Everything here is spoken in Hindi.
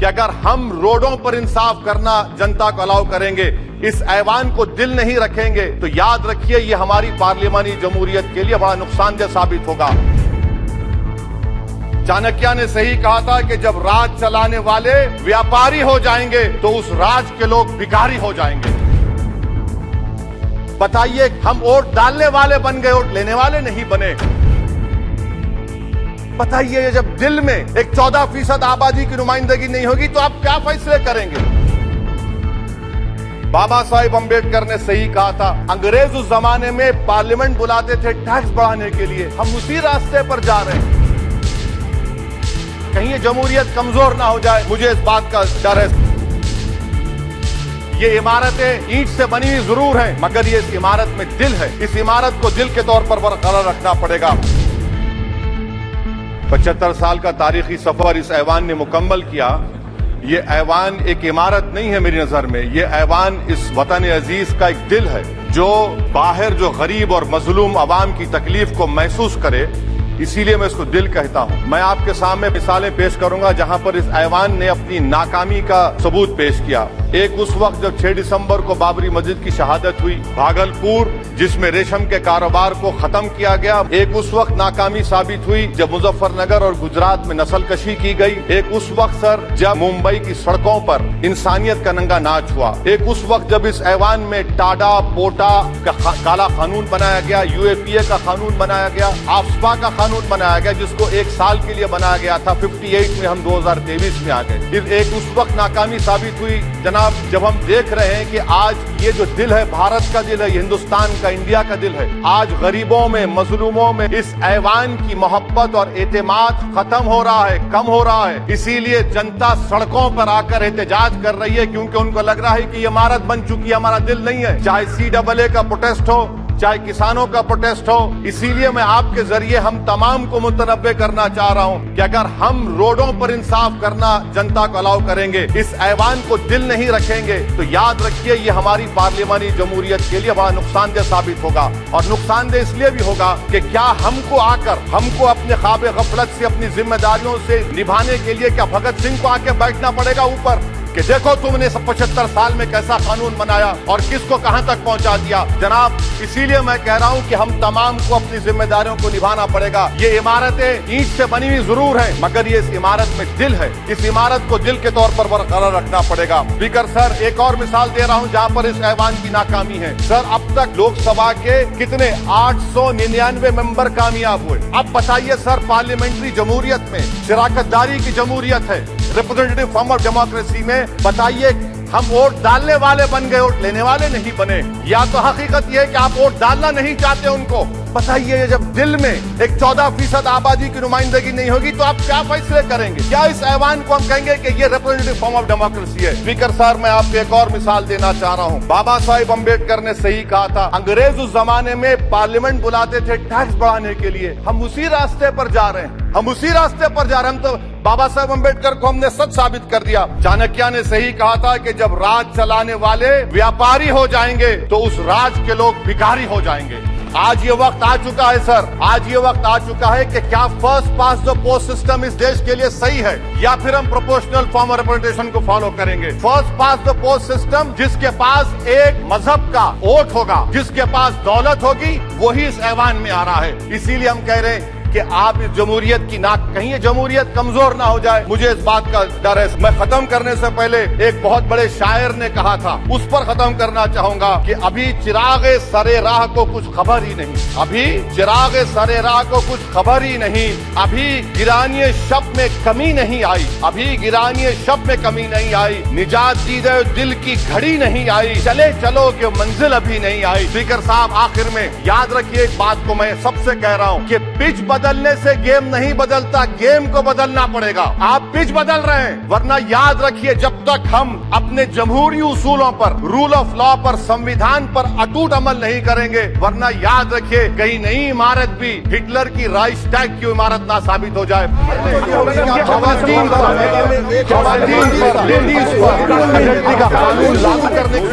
कि अगर हम रोडों पर इंसाफ करना जनता को अलाउ करेंगे, इस ऐवान को दिल नहीं रखेंगे, तो याद रखिए ये हमारी पार्लियामानी जमहूरियत के लिए बड़ा नुकसानदेह साबित होगा। चाणक्य ने सही कहा था कि जब राज चलाने वाले व्यापारी हो जाएंगे तो उस राज के लोग भिखारी हो जाएंगे। बताइए, हम वोट डालने वाले बन गए, वोट लेने वाले नहीं बने। बताइए, जब दिल में एक 14% आबादी की नुमाइंदगी नहीं होगी तो आप क्या फैसले करेंगे? बाबा साहेब अम्बेडकर ने सही कहा था, अंग्रेज उस जमाने में पार्लियामेंट बुलाते थे टैक्स बढ़ाने के लिए, हम उसी रास्ते पर जा रहे हैं। कहीं ये जमहूरियत कमजोर ना हो जाए, मुझे इस बात का डर है। ये इमारतें ईंट से बनी हुई जरूर हैं, मगर ये इस इमारत में दिल है। इस इमारत को दिल के तौर पर बरकरार रखना पड़ेगा। 75 साल का तारीखी सफर इस ऐवान ने मुकम्मल किया। ये ऐवान एक इमारत नहीं है मेरी नजर में, ये ऐवान इस वतन अजीज का एक दिल है, जो बाहर जो गरीब और मजलूम अवाम की तकलीफ को महसूस करे, इसीलिए मैं इसको दिल कहता हूं। मैं आपके सामने मिसालें पेश करूंगा जहां पर इस ऐवान ने अपनी नाकामी का सबूत पेश किया। एक उस वक्त जब 6 दिसंबर को बाबरी मस्जिद की शहादत हुई, भागलपुर जिसमें रेशम के कारोबार को खत्म किया गया। एक उस वक्त नाकामी साबित हुई जब मुजफ्फरनगर और गुजरात में नस्लकशी की गई। एक उस वक्त सर जब मुंबई की सड़कों पर इंसानियत का नंगा नाच हुआ। एक उस वक्त जब इस ऐवान में टाडा पोटा का काला कानून बनाया गया, यूएपीए का कानून बनाया गया, आफ्सपा का कानून बनाया गया, जिसको 1 साल के लिए बनाया गया था। 58 में हम 2023 में आ गए। एक उस वक्त नाकामी साबित हुई जनाब, जब हम देख रहे हैं कि आज ये जो दिल है, भारत का दिल है, हिंदुस्तान का, इंडिया का दिल है, आज गरीबों में, मजलूमों में इस ऐवान की मोहब्बत और एतमाद खत्म हो रहा है, कम हो रहा है। इसीलिए जनता सड़कों पर आकर एहतजाज कर रही है, क्योंकि उनको लग रहा है कि ये इमारत बन चुकी है, हमारा दिल नहीं है। चाहे CAA का प्रोटेस्ट हो, चाहे किसानों का प्रोटेस्ट हो। इसीलिए मैं आपके जरिए हम तमाम को मुतनब्बे करना चाह रहा हूं कि अगर हम रोडों पर इंसाफ करना जनता को अलाउ करेंगे, इस ऐवान को दिल नहीं रखेंगे, तो याद रखिए ये हमारी पार्लियामानी जमहूरियत के लिए बड़ा नुकसानदेह साबित होगा। और नुकसानदेह इसलिए भी होगा कि क्या हमको अपने ख्वाब गफलत से, अपनी जिम्मेदारियों से निभाने के लिए क्या भगत सिंह को आके बैठना पड़ेगा ऊपर कि देखो तुमने 75 साल में कैसा कानून बनाया और किसको कहां तक पहुंचा दिया? जनाब, इसीलिए मैं कह रहा हूं कि हम तमाम को अपनी जिम्मेदारियों को निभाना पड़ेगा। ये इमारतें ईंट से बनी हुई जरूर हैं, मगर ये इस इमारत में दिल है। इस इमारत को दिल के तौर पर बरकरार रखना पड़ेगा। स्पीकर सर, एक और मिसाल दे रहा हूं जहां पर इस ऐवान की नाकामी है। सर, अब तक लोकसभा के कितने 899 मेंबर कामयाब हुए। अब बताइए सर, पार्लियामेंट्री जमहूरियत में शराकतदारी की जमहूरियत है, रिप्रेजेंटेटिव फॉर्म ऑफ डेमोक्रेसी में, बताइए हम वोट डालने वाले बन गए, वोट लेने वाले नहीं बने। या तो हकीकत यह है कि आप वोट डालना नहीं चाहते उनको। बताइए, जब दिल में एक 14% आबादी की नुमाइंदगी नहीं होगी तो आप क्या फैसले करेंगे? क्या इस ऐवान को हम कहेंगे कि ये रिप्रेजेंटेटिव फॉर्म ऑफ डेमोक्रेसी है? स्पीकर साहब, मैं आपको एक और मिसाल देना चाह रहा हूँ। बाबा साहेब अम्बेडकर ने सही कहा था, अंग्रेज उस जमाने में पार्लियामेंट बुलाते थे टैक्स बढ़ाने के लिए, हम उसी रास्ते पर जा रहे हैं। हम उसी रास्ते पर जा रहे हैं। हम तो बाबा साहेब अम्बेडकर को हमने सच साबित कर दिया। चाणक्य ने सही कहा था कि जब राज चलाने वाले व्यापारी हो जाएंगे तो उस राज के लोग भिखारी हो जाएंगे। आज ये वक्त आ चुका है सर, आज ये वक्त आ चुका है कि क्या first pass the post system इस देश के लिए सही है, या फिर हम प्रोपोर्शनल फॉर्म ऑफ रिप्रेजेंटेशन को फॉलो करेंगे? First pass the post system, जिसके पास एक मजहब का वोट होगा, जिसके पास दौलत होगी, वही इस ऐवान में आ रहा है। इसीलिए हम कह रहे हैं कि आप इस जमहूरियत की कहीं ये जमहूरियत कमजोर ना हो जाए, मुझे इस बात का डर है। मैं खत्म करने से पहले एक बहुत बड़े शायर ने कहा था, उस पर खत्म करना चाहूंगा कि अभी चिरागे सरे राह को कुछ खबर ही नहीं, अभी चिरागे सरे राह को कुछ खबर ही नहीं, अभी गिरानिए शब में कमी नहीं आई, अभी गिरानिए शब में कमी नहीं आई, निजात दीदे दिल की घड़ी नहीं आई, चले चलो कि मंजिल अभी नहीं आई। स्पीकर साहब, आखिर में याद रखिए एक बात को मैं सबसे कह रहा हूँ कि पिच बदलने से गेम नहीं बदलता, गेम को बदलना पड़ेगा। आप पिच बदल रहे हैं, वरना याद रखिए जब तक हम अपने जमहूरी उसूलों पर, रूल ऑफ लॉ पर, संविधान पर अटूट अमल नहीं करेंगे, वरना याद रखिए कहीं नई इमारत भी हिटलर की राइक्सटैग की इमारत ना साबित हो जाए। खवातीन पर, लेडीज पर का कानून लागू करने की